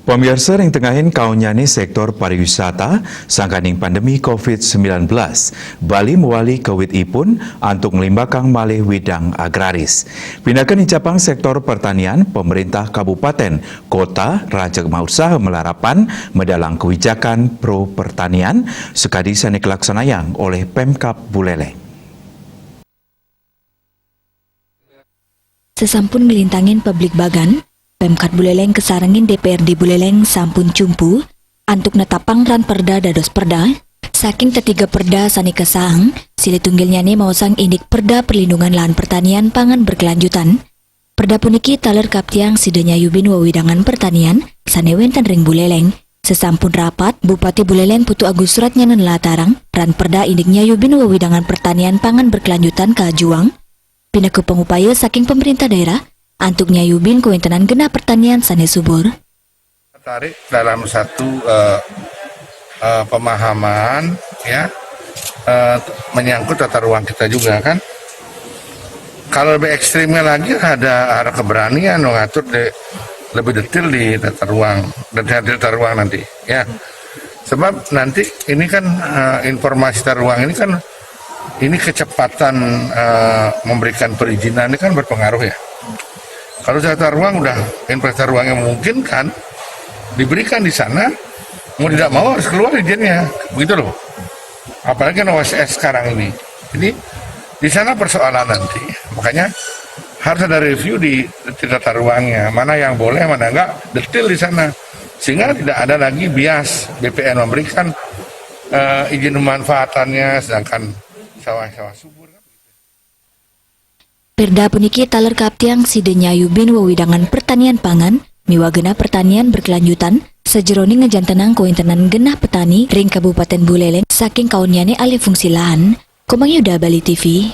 Pemirsa yang tengahin kaunyani sektor pariwisata sangkaning pandemi COVID-19, Bali mewali kewit ipun untuk melimbakang malih widang agraris. Pindahkan incapang sektor pertanian, pemerintah kabupaten, kota, Raja Usaha melarapan medalang kebijakan pro pertanian sekadi sanik laksanayang oleh Pemkab Buleleng. Sesampun ngelintangin publik bagan, Pemkat Buleleng kesarangin DPRD Buleleng sampun cumpu antuk netapang ran perda dados perda saking ketiga perda sani kesang sili tunggilnya nih mau sang indik perda perlindungan lahan pertanian pangan berkelanjutan. Perda puniki taler kaptiang sidenya yubin wawidangan pertanian sanewenten ring Buleleng. Sesampun rapat Bupati Buleleng Putu Agus Suratnya nelatarang ran perda indiknya yubin wawidangan pertanian pangan berkelanjutan kajuang pindah ke pengupaya saking pemerintah daerah antuknya yubin kuentenan genap pertanian sane subur. Tertarik dalam satu pemahaman ya menyangkut tata ruang kita juga kan. Kalau lebih ekstrimnya lagi ada keberanian mengatur lebih detail di tata ruang nanti ya. Sebab nanti ini kan informasi tata ruang ini kan ini kecepatan memberikan perizinan ini kan berpengaruh ya. Kalau tata ruang udah investasi ruang yang memungkinkan diberikan di sana, mau tidak mau harus keluar izinnya, begitu loh. Apalagi kan OSS sekarang ini. Jadi di sana persoalan nanti, makanya harus ada review di tata ruangnya, mana yang boleh, mana enggak, detail di sana, sehingga tidak ada lagi bias BPN memberikan izin pemanfaatannya, sedangkan sawah-sawah subur. Perda puniki taler kaptiang sidenya yubin wawidangan pertanian pangan, miwagena pertanian berkelanjutan, sejeroni ngejantenang kuintenan genah petani ring Kabupaten Buleleng saking kauniane alih fungsi lahan. Komang Yuda Bali TV.